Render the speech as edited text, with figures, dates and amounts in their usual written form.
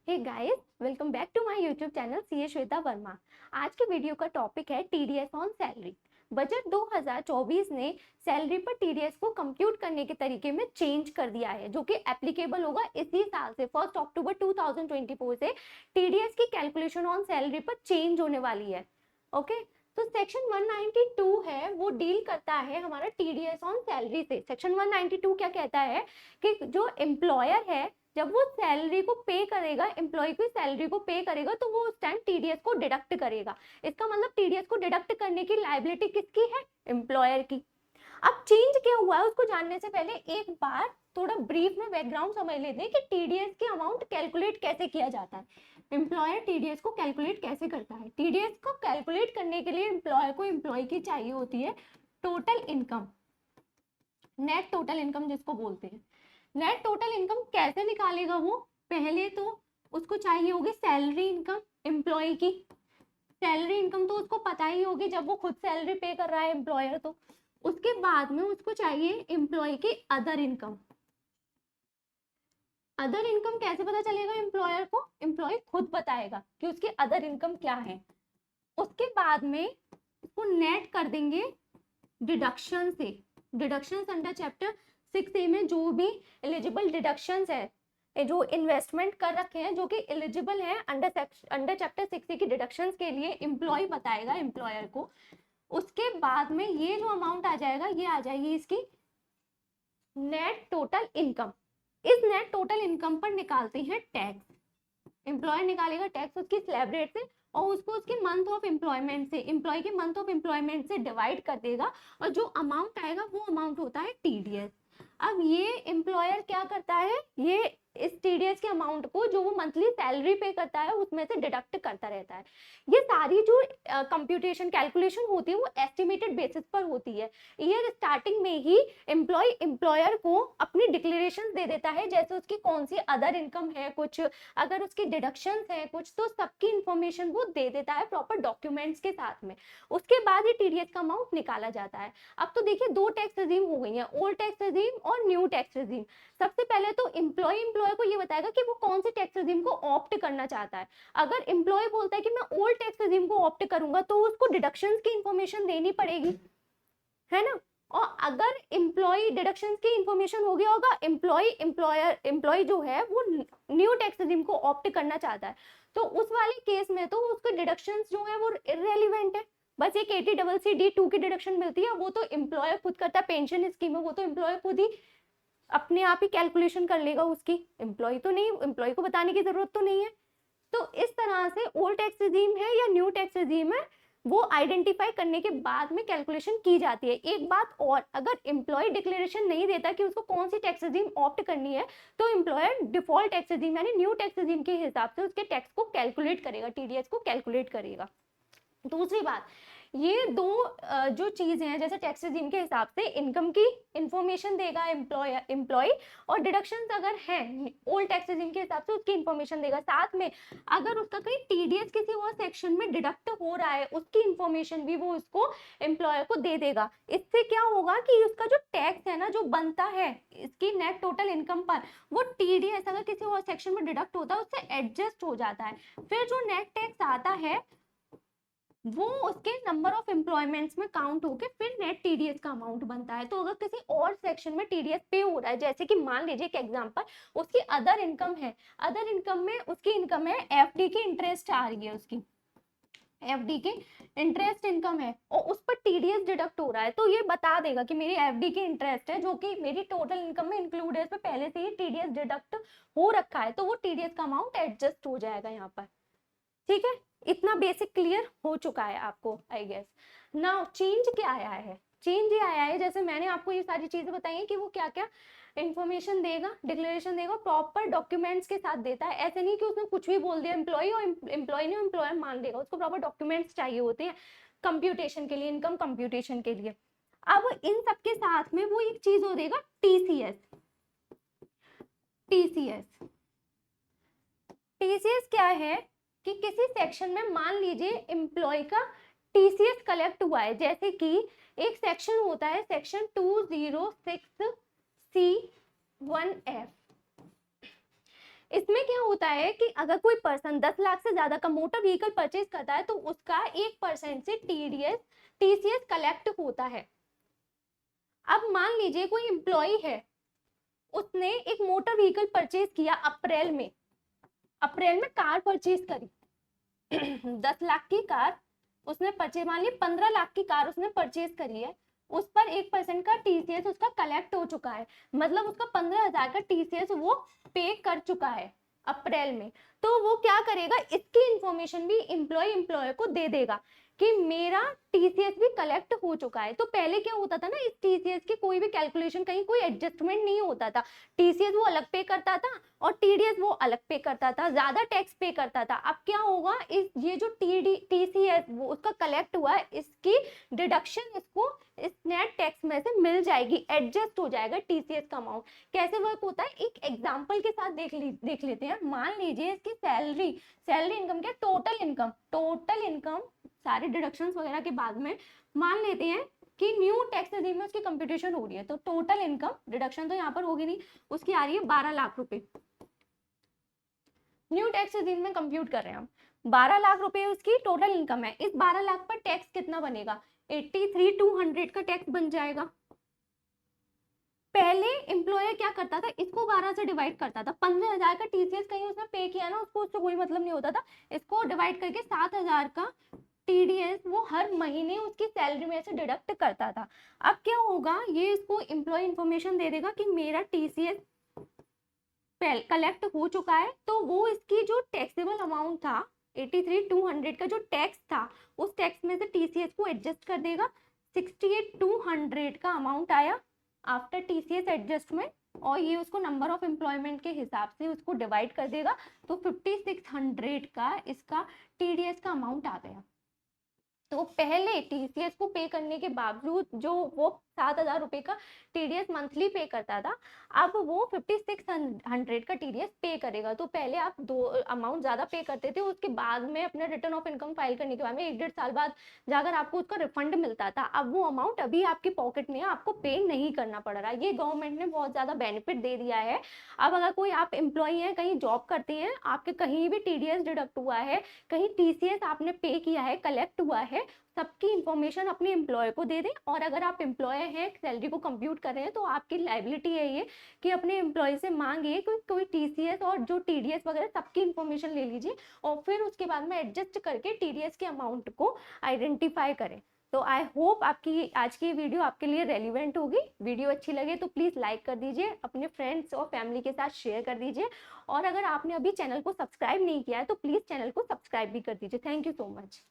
Hey guys, welcome back to my YouTube channel CA Shweta Varma. आज के video का topic है टीडीएस ऑन सैलरी। बजट 2024 ने सैलरी पर टीडीएस को कंप्यूट करने के तरीके में चेंज कर दिया है, जो कि एप्लीकेबल होगा इसी साल से 1 अक्टूबर 2024 से टीडीएस की कैलकुलेशन ऑन सैलरी पर चेंज होने वाली है। ओके, तो सेक्शन 192 है वो डील करता है हमारा टीडीएस ऑन सैलरी से। सेक्शन 192 क्या कहता है कि जो एम्प्लॉयर है जब वो सैलरी को पे करेगा, एम्प्लॉय की सैलरी को पे करेगा, तो वो उस टाइम टीडीएस को डिडक्ट करेगा। इसका मतलब टीडीएस को डिडक्ट करने की लायबिलिटी किसकी है? एम्प्लॉयर की। अब चेंज क्या हुआ है उसको जानने से पहले एक बार थोड़ा ब्रीफ में बैकग्राउंड समझ लेते हैं कि टीडीएस की अमाउंट कैलकुलेट कैसे किया जाता है। एम्प्लॉयर टीडीएस को कैलकुलेट कैसे करता है? टीडीएस को कैलकुलेट करने के लिए एम्प्लॉयर को एम्प्लॉय की चाहिए होती है total income, net total income जिसको बोलते हैं। नेट टोटल इनकम कैसे निकालेगा वो? पहले तो उसको चाहिए होगी सैलरी इनकम एम्प्लॉय की। सैलरी इनकम तो उसको पता ही होगी जब वो खुद सैलरी पे कर रहा है एम्प्लॉयर। तो उसके बाद में उसको चाहिए एम्प्लॉय की अदर इनकम। अदर इनकम कैसे पता चलेगा एम्प्लॉयर को? एम्प्लॉय खुद बताएगा कि उसकी अदर इनकम क्या है। उसके बाद में उसको नेट कर देंगे डिडक्शन से। डिडक्शंस अंडर चैप्टर 6A में जो भी एलिजिबल डिडक्शंस है, जो इन्वेस्टमेंट कर रखे हैं जो कि एलिजिबल है अंडर चैप्टर 6A की डिडक्शंस के लिए एम्प्लॉय बताएगा एम्प्लॉयर को। उसके बाद में ये जो अमाउंट आ जाएगा ये आ जाएगी इसकी नेट टोटल इनकम। इस नेट टोटल इनकम पर निकालते हैं टैक्स। एम्प्लॉयर निकालेगा टैक्स उसकी स्लैब रेट से और उसको उसके मंथ ऑफ एम्प्लॉयमेंट से, एम्प्लॉय के मंथ ऑफ एम्प्लॉयमेंट से डिवाइड कर देगा और जो अमाउंट आएगा वो अमाउंट होता है टीडीएस। अब ये एम्प्लॉयर क्या करता है, ये इस टीडीएस के अमाउंट को जो वो मंथली सैलरी पे करता है उसमें से डिडक्ट करता रहता है। ये सारी जो कंप्यूटेशन कैलकुलेशन होती है वो एस्टिमेटेड बेसिस पर होती है। ईयर स्टार्टिंग में ही एम्प्लॉय एम्प्लॉयर को अपनी डिक्लेरेशन दे देता है, जैसे उसकी कौन सी अदर इनकम है, कुछ अगर उसकी डिडक्शंस है कुछ, तो सबकी इंफॉर्मेशन वो दे देता है प्रॉपर डॉक्यूमेंट्स के साथ में। उसके बाद ही टीडीएस का अमाउंट निकाला जाता है। अब तो देखिए दो टैक्स रेजिम हो गई है, ओल्ड टैक्स रेजिम और न्यू टैक्स रेजिम। सबसे पहले तो एम्प्लॉयर को ये बताएगा कि वो कौन से टैक्स रेजिम को ऑप्ट करना चाहता है। अगर एम्प्लॉय बोलता है कि मैं ओल्ड टैक्स रेजिम को ऑप्ट करूंगा तो उसको डिडक्शंस की इंफॉर्मेशन देनी पड़ेगी, है ना। और अगर एम्प्लॉय डिडक्शंस की इंफॉर्मेशन हो गया होगा, एम्प्लॉय जो है वो न्यू टैक्स रेजिम को ऑप्ट करना चाहता है, तो उस वाले केस में तो उसके डिडक्शंस जो है वो इररेलेवेंट है। बस एक 80CCD2 की डिडक्शन मिलती है, वो तो एम्प्लॉयर खुद करता है। पेंशन स्कीम है वो तो एम्प्लॉयर खुद ही अपने आप ही कैलकुलेशन कर लेगा उसकी, एम्प्लॉय तो नहीं, एम्प्लॉय को बताने की जरूरत तो नहीं है। तो इस तरह से ओल्ड टैक्स रेजिम है या न्यू टैक्स रेजिम है वो आइडेंटिफाई करने के बाद में कैलकुलेशन की जाती है। एक बात और, अगर एम्प्लॉय डिक्लेरेशन नहीं देता कि उसको कौन सी टैक्स रेजिम ऑप्ट करनी है, तो एम्प्लॉयर डिफॉल्ट टैक्स रेजिम यानी न्यू टैक्स रेजिम के हिसाब से उसके टैक्स को कैलकुलेट करेगा, टीडीएस को कैलकुलेट करेगा। दूसरी बात, ये दो जो चीजें हैं, जैसे टैक्स रेजिम के हिसाब से इनकम की इंफॉर्मेशन देगा एम्प्लॉय और डिडक्शंस अगर है ओल्ड टैक्स रेजिम के हिसाब से उसकी इंफॉर्मेशन देगा। साथ में अगर उसका कहीं टीडीएस किसी और सेक्शन में डिडक्ट हो रहा है उसकी इंफॉर्मेशन भी वो उसको एम्प्लॉयर को दे देगा। इससे क्या होगा कि उसका जो टैक्स है ना जो बनता है इसकी नेट टोटल इनकम पर, वो टीडीएस अगर किसी और सेक्शन में डिडक्ट होता है उससे एडजस्ट हो जाता है। फिर जो नेट टैक्स आता है वो उसके नंबर ऑफ एम्प्लॉयमेंट्स में काउंट होके फिर नेट टीडीएस का अमाउंट बनता है। तो अगर किसी और सेक्शन में टीडीएस पे हो रहा है, जैसे कि मान लीजिए एक एग्जांपल, उसकी अदर इनकम है, अदर इनकम में उसकी इनकम है एफडी की इंटरेस्ट आ रही है, उसकी एफडी की इंटरेस्ट इनकम है और उस पर टीडीएस डिडक्ट हो रहा है, तो ये बता देगा कि मेरी एफडी की इंटरेस्ट है जो कि मेरी टोटल इनकम में इंक्लूड है, इस पर पहले से ही टीडीएस डिडक्ट हो रखा है, तो वो टीडीएस का अमाउंट एडजस्ट हो जाएगा यहाँ पर। ठीक है, इतना बेसिक क्लियर हो चुका है आपको आई गेस। नाउ चेंज क्या आया है? चेंज ये आया है, जैसे मैंने आपको ये सारी चीजें बताई हैं कि वो क्या क्या इंफॉर्मेशन देगा, डिक्लेरेशन देगा, प्रॉपर डॉक्यूमेंट्स के साथ देता है। ऐसे नहीं कि उसने कुछ भी बोल दिया एम्प्लॉय और एम्प्लॉय ने एम्प्लॉयर मान लेगा, उसको प्रॉपर डॉक्यूमेंट्स चाहिए होते हैं कंप्यूटेशन के लिए, इनकम कंप्यूटेशन के लिए। अब इन सबके साथ में वो एक चीज हो देगा टीसीएस। टीसीएस टीसीएस क्या है कि किसी सेक्शन में मान लीजिए एम्प्लॉय का टीसीएस कलेक्ट हुआ है, जैसे कि एक सेक्शन होता है सेक्शन 206C1F। इसमें क्या होता है कि अगर कोई पर्सन 10 लाख से ज्यादा का मोटर व्हीकल परचेज करता है तो उसका 1% से टीसीएस कलेक्ट होता है। अब मान लीजिए कोई एम्प्लॉय है, उसने एक मोटर व्हीकल परचेज किया अप्रैल में कार परचेज करी 10 लाख की कार उसने परचेज, मान ली 15 लाख की कार उसने परचेज करी है, उस पर 1% का टीसीएस उसका कलेक्ट हो चुका है, मतलब उसका 15,000 का टीसीएस वो पे कर चुका है अप्रैल में। तो वो क्या करेगा, इसकी इंफॉर्मेशन भी एम्प्लॉय को दे देगा कि मेरा टीसीएस भी कलेक्ट हो चुका है। तो पहले क्या होता था ना, इस टीसीएस की कोई भी कैलकुलेशन, कहीं कोई एडजस्टमेंट नहीं होता था, टीसीएस वो अलग पे करता था और टीडीएस वो अलग पे करता था, ज्यादा टैक्स पे करता था। अब क्या होगा, इस ये जो टीसीएस वो उसका कलेक्ट हुआ है, इसकी डिडक्शन इसको इस नेट टैक्स में से मिल जाएगी, एडजस्ट हो जाएगा टीसीएस का अमाउंट। कैसे वर्क होता है, एक एग्जांपल के साथ देख लेते हैं। मान लीजिए इसकी सैलरी इनकम क्या, टोटल इनकम सारे डिडक्शंस वगैरह के बाद में मान लेते हैं कि न्यू टैक्स रेजिम में उसकी कंप्यूटेशन हो रही है, तो टोटल इनकम, डिडक्शन तो यहाँ पर होगी नहीं, उसकी आ रही है 12 लाख रुपए। न्यू टैक्स रेजिम में कंप्यूट कर रहे हैं हम, 12 लाख रुपए उसकी टोटल इनकम है। इस 12 लाख पर टैक्स कितना बनेगा, 83,200 का टैक्स बन जाएगा। पहले एम्प्लॉयर क्या करता था, इसको 12 से डिवाइड करता था, 15,000 का टीसीएस कहीं उसने पे किया ना, उससे कोई मतलब नहीं होता था, इसको डिवाइड करके 7,000 का टीडीएस वो हर महीने उसकी सैलरी में से डिडक्ट करता था। अब क्या होगा, ये इसको एम्प्लॉय इंफॉर्मेशन दे देगा कि मेरा टीसीएस कलेक्ट हो चुका है, तो वो इसकी जो टैक्सेबल अमाउंट था 83,200 का जो टैक्स था, उस टैक्स में से टीसीएस को एडजस्ट कर देगा। 68,200 का अमाउंट आया आफ्टर टीसीएस एडजस्टमेंट, और ये उसको नंबर ऑफ एम्प्लॉयमेंट के हिसाब से उसको डिवाइड कर देगा, तो 5600 का इसका टीडीएस का अमाउंट आ गया। तो पहले टीसीएस को पे करने के बावजूद जो वो 7,000 रुपए का टीडीएस मंथली पे करता था, अब वो 5600 का टीडीएस पे करेगा। तो पहले आप दो अमाउंट ज्यादा पे करते थे, उसके बाद में अपने रिटर्न ऑफ इनकम फाइल करने के बाद में 1-1.5 साल बाद जाकर आपको उसका रिफंड मिलता था। अब वो अमाउंट अभी आपके पॉकेट में है, आपको पे नहीं करना पड़ रहा। ये गवर्नमेंट ने बहुत ज्यादा बेनिफिट दे दिया है। अब अगर कोई आप एम्प्लॉई है, कहीं जॉब करते हैं, आपके कहीं भी टीडीएस डिडक्ट हुआ है, कहीं टीसीएस आपने पे किया है, कलेक्ट हुआ है, सबकी इंफॉर्मेशन अपने एम्प्लॉय को दे दें। और अगर आप एम्प्लॉय हैं, सैलरी को कंप्यूट कर रहे हैं, तो आपकी लायबिलिटी है ये कि अपने एम्प्लॉय से मांगिए कि कोई टीसीएस और जो टीडीएस वगैरह सबकी इंफॉर्मेशन ले लीजिए, और फिर उसके बाद में एडजस्ट करके टीडीएस के अमाउंट को आइडेंटिफाई करें। तो आई होप आपकी आज की वीडियो आपके लिए रेलिवेंट होगी। वीडियो अच्छी लगे तो प्लीज़ लाइक कर दीजिए, अपने फ्रेंड्स और फैमिली के साथ शेयर कर दीजिए, और अगर आपने अभी चैनल को सब्सक्राइब नहीं किया है तो प्लीज़ चैनल को सब्सक्राइब भी कर दीजिए। Thank you so much.